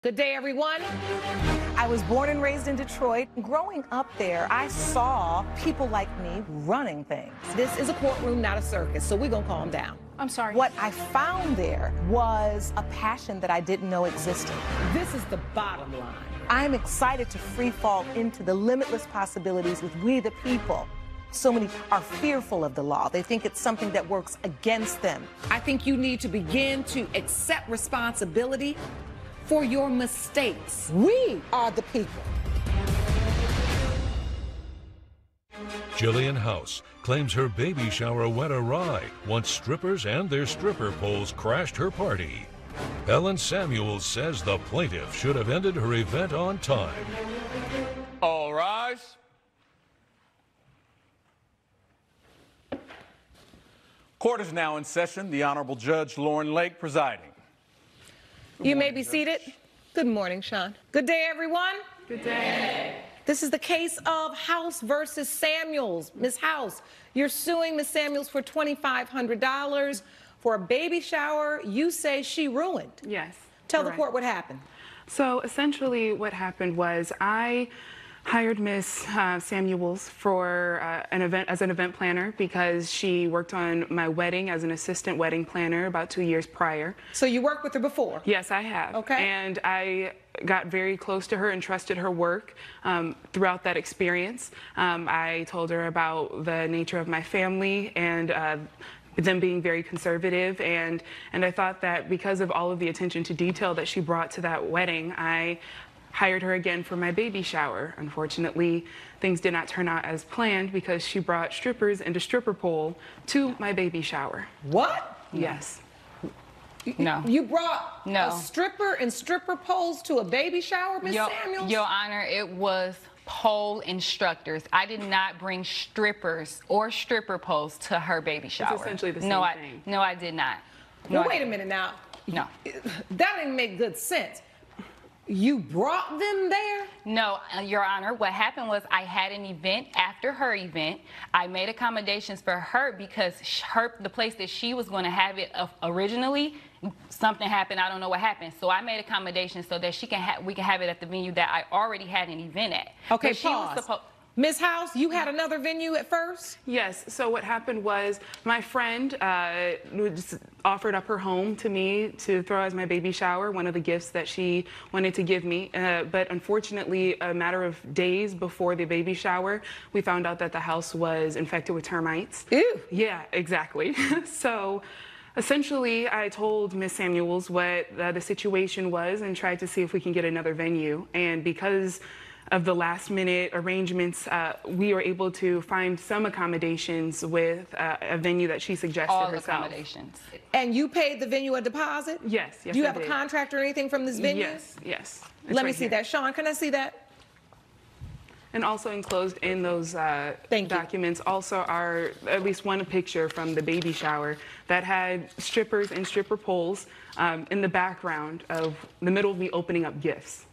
Good day, everyone. I was born and raised in Detroit. Growing up there, I saw people like me running things. This is a courtroom, not a circus, so we're gonna calm down. I'm sorry. What I found there was a passion that I didn't know existed. This is the bottom line. I'm excited to free fall into the limitless possibilities with we the people. So many are fearful of the law. They think it's something that works against them. I think you need to begin to accept responsibility for your mistakes. We are the people. Jillian House claims her baby shower went awry once strippers and their stripper poles crashed her party. Ellen Samuels says the plaintiff should have ended her event on time. All rise. Court is now in session. The Honorable Judge Lauren Lake presiding. You may be seated. Good morning, Sean. Good day, everyone. Good day. This is the case of House versus Samuels. Ms. House, you're suing Ms. Samuels for $2,500 for a baby shower you say she ruined. Yes. Tell correct. the court what happened. So essentially what happened was I hired Miss Samuels for an event planner because she worked on my wedding as an assistant wedding planner about 2 years prior. So you worked with her before? Yes, I have. Okay. And I got very close to her and trusted her work throughout that experience. I told her about the nature of my family and them being very conservative, and I thought that because of all of the attention to detail that she brought to that wedding, I hired her again for my baby shower. Unfortunately, things did not turn out as planned because she brought strippers and a stripper pole to my baby shower. What? Yes. No. You brought No. a stripper and stripper poles to a baby shower, Ms. Samuels? Your Honor, it was pole instructors. I did not bring strippers or stripper poles to her baby shower. It's essentially the same thing. No, I did not. Well, wait a minute now. No. That didn't make good sense. You brought them there? No, Your Honor, what happened was I had an event after her event. I made accommodations for her because the place that she was going to have it originally, something happened. I don't know what happened. So I made accommodations so that we can have it at the venue that I already had an event at. Okay, But she was pause. Ms. House, you had another venue at first? Yes. So what happened was my friend just offered up her home to me to throw as my baby shower, one of the gifts that she wanted to give me. But unfortunately, a matter of days before the baby shower, we found out that the house was infected with termites. Ew. Yeah, exactly. So essentially, I told Miss Samuels what the situation was and tried to see if we can get another venue. And because of the last minute arrangements, we were able to find some accommodations with a venue that she suggested all herself. accommodations. And you paid the venue a deposit? Yes, yes. Do you I have a did. contract or anything from this venue? Yes, yes. It's Let me right see here. that. Sean, can I see that? And also enclosed in those Thank you. documents also are at least one picture from the baby shower that had strippers and stripper poles in the background of the middle of me opening up gifts.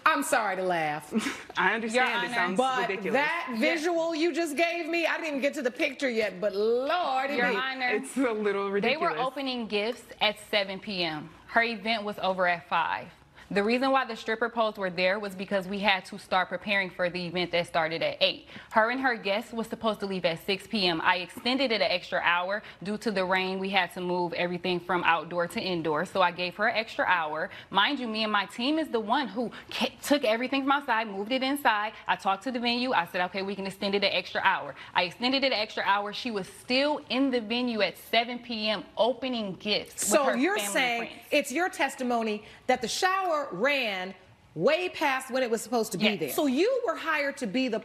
I'm sorry to laugh. I understand. It Honor, sounds But ridiculous. that visual you just gave me, I didn't even get to the picture yet, but Lord, Your Honor, It's a little they ridiculous. were opening gifts at 7 p.m. Her event was over at 5. The reason why the stripper poles were there was because we had to start preparing for the event that started at 8. Her and her guests was supposed to leave at 6 p.m. I extended it an extra hour. Due to the rain, we had to move everything from outdoor to indoor, so I gave her an extra hour. Mind you, me and my team is the one who took everything from outside, moved it inside. I talked to the venue. I said, okay, we can extend it an extra hour. I extended it an extra hour. She was still in the venue at 7 p.m. opening gifts with So her you're family and saying friends. it's your testimony that the shower ran way past when it was supposed to be Yes. there. So you were hired to be the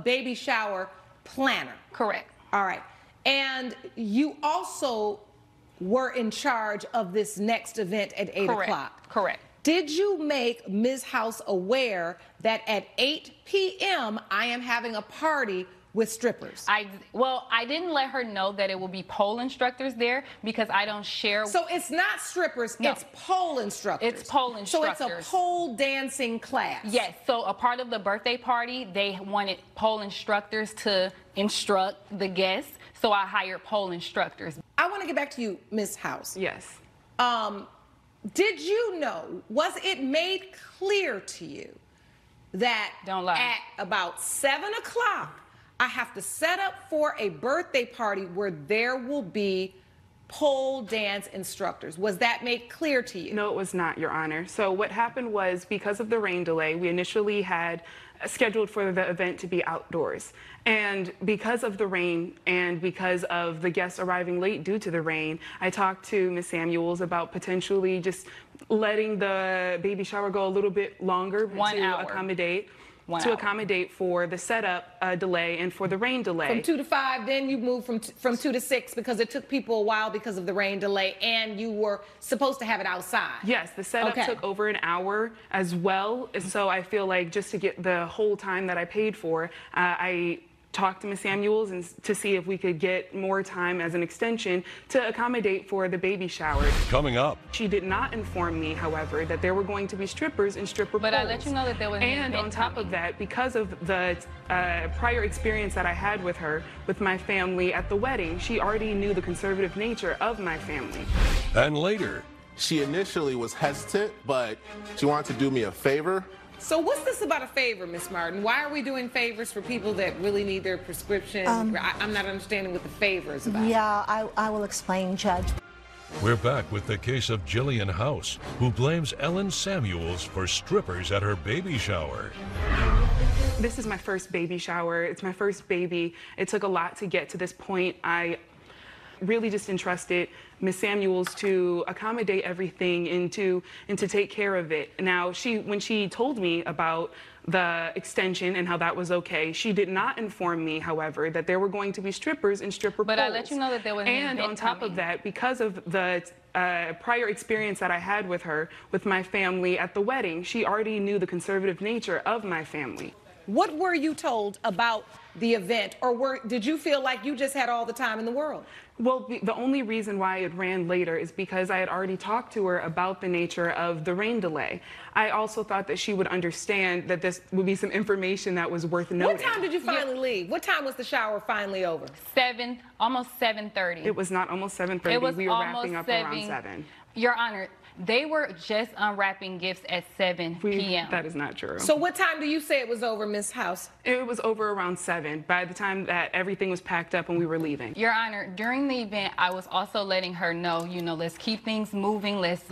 baby shower planner. Correct. All right. And you also were in charge of this next event at 8 Correct. o'clock. Correct. Did you make Ms. House aware that at 8 p.m. I am having a party with strippers? I didn't let her know that it will be pole instructors there because I don't share. So it's not strippers, No. it's pole instructors. It's pole So instructors. it's a pole dancing class. Yes, so a part of the birthday party, they wanted pole instructors to instruct the guests, so I hired pole instructors. I want to get back to you, Ms. House. Yes. Did you know, was it made clear to you that Don't lie. at about 7 o'clock, I have to set up for a birthday party where there will be pole dance instructors? Was that made clear to you? No, it was not, Your Honor. So what happened was, because of the rain delay, we initially had scheduled for the event to be outdoors. And because of the rain and because of the guests arriving late due to the rain, I talked to Ms. Samuels about potentially just letting the baby shower go a little bit longer 1 hour. accommodate. 1 to hour. accommodate for the setup delay and for the rain delay. From 2 to 5, then you moved from 2 to 6 because it took people a while because of the rain delay, and you were supposed to have it outside. Yes, the setup Okay. took over an hour as well. And so I feel like just to get the whole time that I paid for, I talked to Ms. Samuels and to see if we could get more time as an extension to accommodate for the baby shower. Coming up. She did not inform me, however, that there were going to be strippers and stripper But I poles. let you know that there was an And event on top coming. of that, because of the prior experience that I had with her, with my family at the wedding, she already knew the conservative nature of my family. And later. She initially was hesitant, but she wanted to do me a favor. So what's this about a favor, Miss Martin? Why are we doing favors for people that really need their prescription? I'm not understanding what the favor is about. Yeah, I will explain, Judge. We're back with the case of Jillian House, who blames Ellen Samuels for strippers at her baby shower. This is my first baby shower. It's my first baby. It took a lot to get to this point. I really just entrusted Ms. Samuels to accommodate everything and to take care of it. Now, when she told me about the extension and how that was okay, she did not inform me, however, that there were going to be strippers and stripper But poles. I let you know that there was an And event on top coming. of that, because of the prior experience that I had with her, with my family at the wedding, she already knew the conservative nature of my family. What were you told about the event, or did you feel like you just had all the time in the world? Well, the only reason why it ran later is because I had already talked to her about the nature of the rain delay. I also thought that she would understand that this would be some information that was worth noting. What time did you finally leave? What time was the shower finally over? Almost 7:30. It was not almost 7:30. It was We were almost wrapping up around 7. Your Honor, they were just unwrapping gifts at 7 p.m. That is not true. So what time do you say it was over, Miss House? It was over around 7 by the time that everything was packed up and we were leaving. Your Honor, during the event, I was also letting her know, let's keep things moving. Let's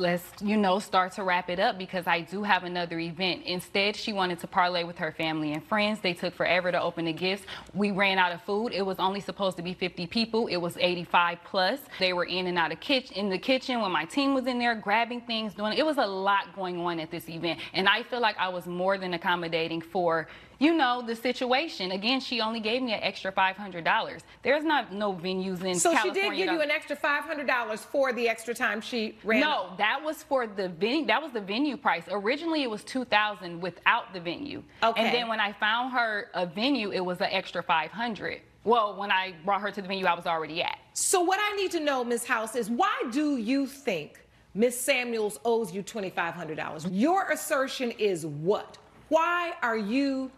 start to wrap it up because I do have another event. Instead, she wanted to parlay with her family and friends. They took forever to open the gifts. We ran out of food. It was only supposed to be 50 people. It was 85 plus. They were in and out of in the kitchen when my team was in there grabbing things, it was a lot going on at this event. And I feel like I was more than accommodating for the situation. Again, she only gave me an extra $500. There's no venues in So California. she did give you an extra $500 for the extra time she ran? No, that was for the venue. That was the venue price. Originally, it was $2,000 without the venue. Okay. And then when I found her a venue, it was an extra $500. Well, when I brought her to the venue, I was already at. So what I need to know, Ms. House, is why do you think Ms. Samuels owes you $2,500? Your assertion is what? Why are you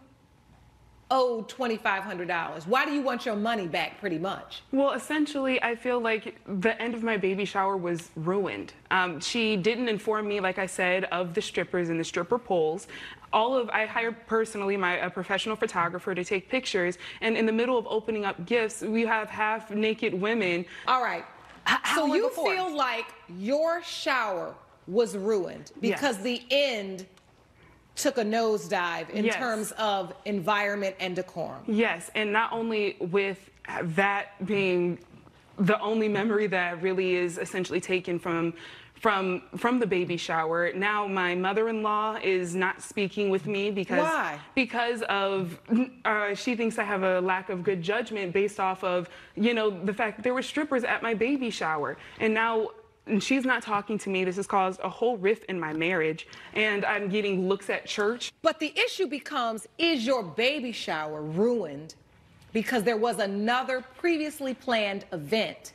owed $2,500? Why do you want your money back, pretty much? Well, essentially, I feel like the end of my baby shower was ruined. She didn't inform me, like I said, of the strippers and the stripper poles. I hired personally a professional photographer to take pictures, and in the middle of opening up gifts, we have half-naked women. All right. So you feel like your shower was ruined because the end took a nosedive in terms of environment and decorum. Yes, and not only with that being the only memory that really is essentially taken from the baby shower. Now my mother-in-law is not speaking with me because Why? Because of she thinks I have a lack of good judgment based off of the fact that there were strippers at my baby shower, and now she's not talking to me. This has caused a whole rift in my marriage, and I'm getting looks at church. But the issue becomes, is your baby shower ruined because there was another previously planned event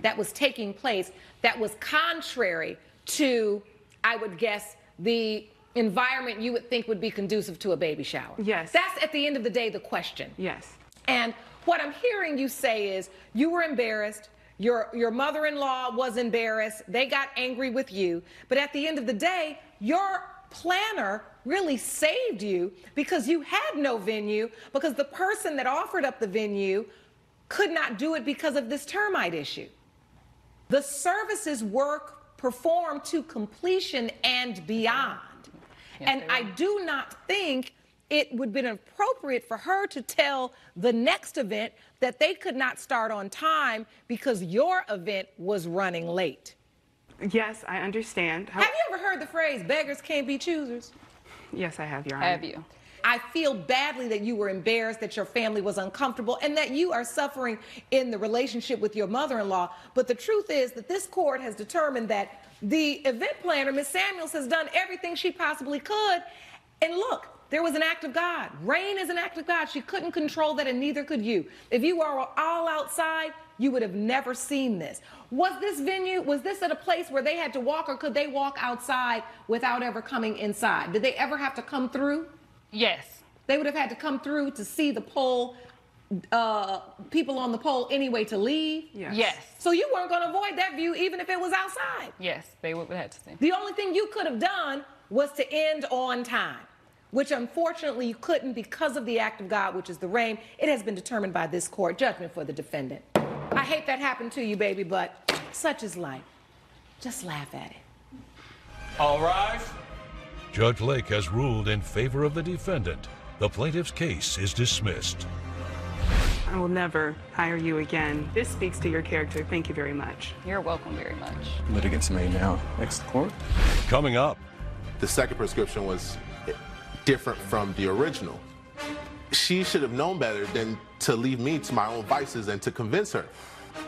that was taking place that was contrary to, I would guess, the environment you would think would be conducive to a baby shower? Yes. That's, at the end of the day, the question. Yes. And what I'm hearing you say is you were embarrassed, Your mother-in-law was embarrassed. They got angry with you. But at the end of the day, your planner really saved you because you had no venue, because the person that offered up the venue could not do it because of this termite issue. The services were performed to completion and beyond. Yes, and I do not think it would have been appropriate for her to tell the next event that they could not start on time because your event was running late. Yes, I understand. Have you ever heard the phrase, beggars can't be choosers? Yes, I have, Your Honor. Have you? I feel badly that you were embarrassed, that your family was uncomfortable, and that you are suffering in the relationship with your mother-in-law. But the truth is that this court has determined that the event planner, Ms. Samuels, has done everything she possibly could. And look, there was an act of God. Rain is an act of God. She couldn't control that, and neither could you. If you were all outside, you would have never seen this. Was this venue, was this at a place where they had to walk, or could they walk outside without ever coming inside? Did they ever have to come through? Yes. They would have had to come through to see the pole, people on the pole anyway to leave? Yes. Yes. So you weren't going to avoid that view even if it was outside? Yes, they would have to see. The only thing you could have done was to end on time, which unfortunately you couldn't because of the act of God, which is the rain. It has been determined by this court, judgment for the defendant. I hate that happened to you, baby, but such is life. Just laugh at it. All rise. Judge Lake has ruled in favor of the defendant. The plaintiff's case is dismissed. I will never hire you again. This speaks to your character. Thank you very much. You're welcome very much. Litigants may now exit court. Coming up, The second prescription was different from the original. She should have known better than to leave me to my own vices and to convince her.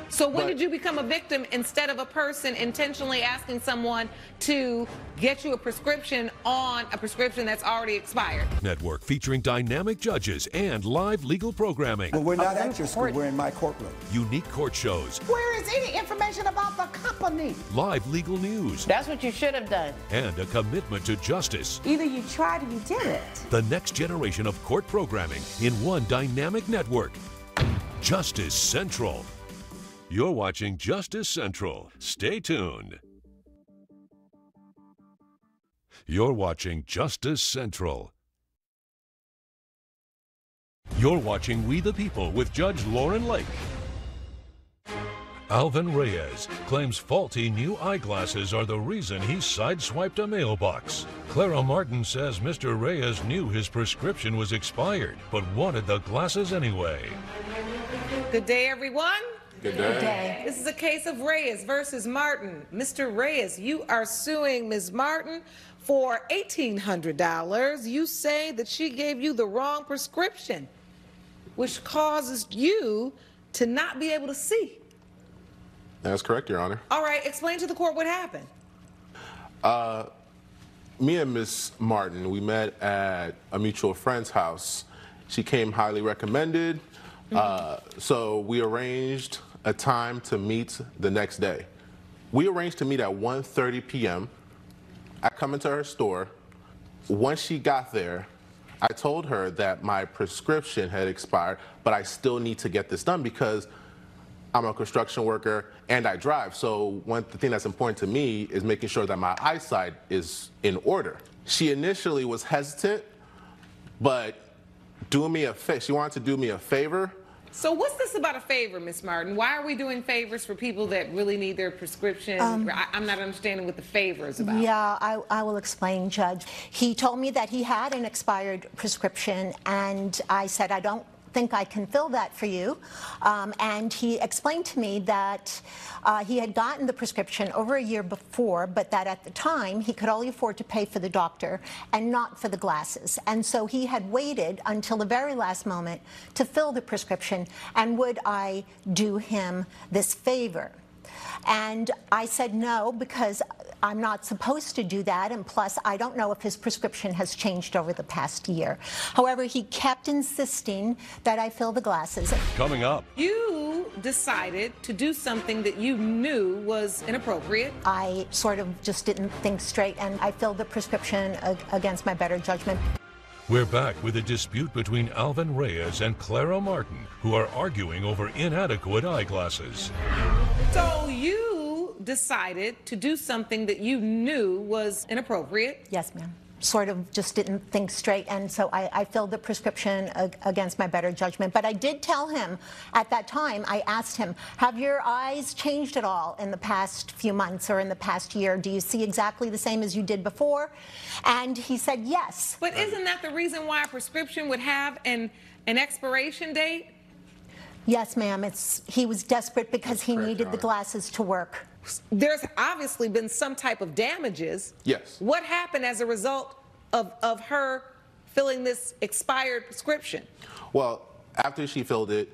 So when But- did you become a victim instead of a person intentionally asking someone to get you a prescription on a prescription that's already expired? network featuring dynamic judges and live legal programming, Well, we're not at your school. We're in my courtroom. unique court shows, Where is any information about the company? live legal news, That's what you should have done. and a commitment to justice. Either you tried or you did it. The next generation of court programming in one dynamic network. Justice Central. You're watching Justice Central. Stay tuned. You're watching Justice Central. You're watching We the People with Judge Lauren Lake. Alvin Reyes claims faulty new eyeglasses are the reason he sideswiped a mailbox. Clara Martin says Mr. Reyes knew his prescription was expired, but wanted the glasses anyway. Good day, everyone. Good day. Day. This is a case of Reyes versus Martin. Mr. Reyes, you are suing Ms. Martin for $1,800. You say that she gave you the wrong prescription, which causes you to not be able to see. That's correct, Your Honor. All right, explain to the court what happened. Me and Miss Martin, we met at a mutual friend's house. She came highly recommended, so we arranged a time to meet the next day. We arranged to meet at 1:30 p.m. I come into her store. Once she got there, I told her that my prescription had expired, but I still need to get this done because I'm a construction worker and I drive. So the thing that's important to me is making sure that my eyesight is in order. She initially was hesitant, but she wanted to do me a favor. So what's this about a favor, Ms. Martin? Why are we doing favors for people that really need their prescription? I'm not understanding what the favor is about. Yeah, I will explain, Judge. He told me that he had an expired prescription, and I said, I don't think I can fill that for you. And he explained to me that he had gotten the prescription over a year before, but that at the time he could only afford to pay for the doctor and not for the glasses. And so he had waited until the very last moment to fill the prescription, and would I do him this favor? And I said no, because I'm not supposed to do that, and plus I don't know if his prescription has changed over the past year. However, he kept insisting that I fill the glasses. Coming up, You decided to do something that you knew was inappropriate. I sort of just didn't think straight, and I filled the prescription against my better judgment. we're back with a dispute between Alvin Reyes and Clara Martin, who are arguing over inadequate eyeglasses. So you decided to do something that you knew was inappropriate. Yes, ma'am. Sort of just didn't think straight, and so I filled the prescription against my better judgment. But I did tell him at that time, I asked him, have your eyes changed at all in the past few months or in the past year? Do you see exactly the same as you did before? And he said yes. But isn't that the reason why a prescription would have an expiration date? Yes, ma'am. He was desperate because he needed the glasses to work. There's obviously been some type of damages. Yes. What happened as a result of her filling this expired prescription? Well, after she filled it,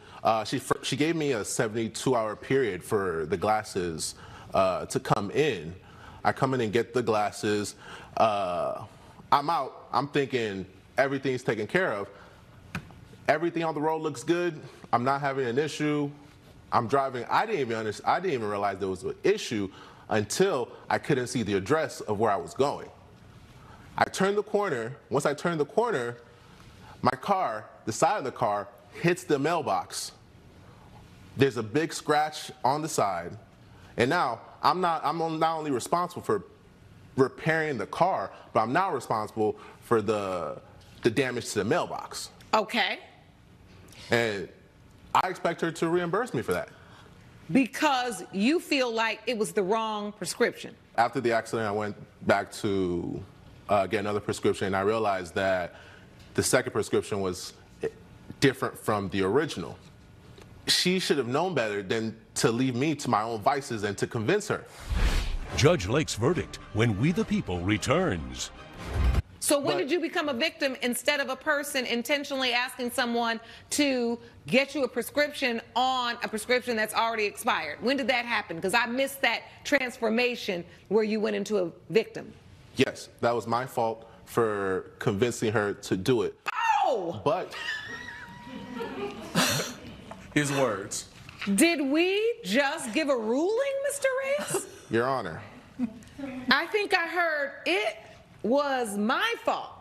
she gave me a 72-hour period for the glasses to come in. I come in and get the glasses. I'm out. I'm thinking everything's taken care of. Everything on the road looks good. I'm not having an issue. I'm driving. I didn't even realize there was an issue until I couldn't see the address of where I was going. I turned the corner. Once I turned the corner, my car, the side of the car, hits the mailbox. There's a big scratch on the side. And now I'm not only responsible for repairing the car, but I'm now responsible for the damage to the mailbox. Okay. And I expect her to reimburse me for that. Because you feel like it was the wrong prescription. After the accident, I went back to get another prescription, and I realized that the second prescription was different from the original. She should have known better than to leave me to my own vices and to convince her. Judge Lake's verdict when We the People returns. So when did you become a victim instead of a person intentionally asking someone to get you a prescription on a prescription that's already expired? When did that happen? Because I missed that transformation where you went into a victim. Yes, that was my fault for convincing her to do it. Oh! But His words. Did we just give a ruling, Mr. Reyes? Your Honor. I think I heard it was my fault.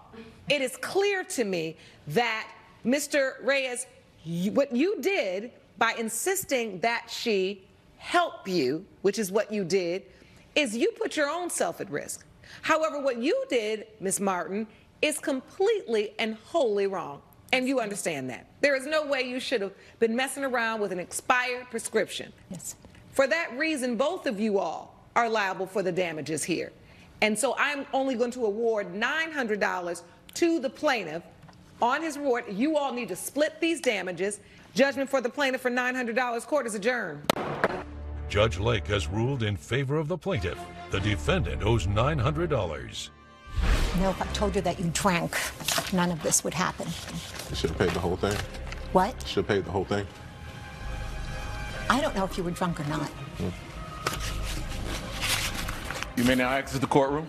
It is clear to me that, Mr. Reyes, what you did by insisting that she help you, which is what you did, is you put your own self at risk. However, what you did, Ms. Martin, is completely and wholly wrong. And you understand that. There is no way you should have been messing around with an expired prescription. Yes. For that reason, both of you all are liable for the damages here. And so I'm only going to award $900 to the plaintiff on his reward. You all need to split these damages. Judgment for the plaintiff for $900. Court is adjourned. Judge Lake has ruled in favor of the plaintiff. The defendant owes $900. You know, if I told you that you drank, none of this would happen. You should have paid the whole thing. What? Should have paid the whole thing. I don't know if you were drunk or not. You may now exit the courtroom.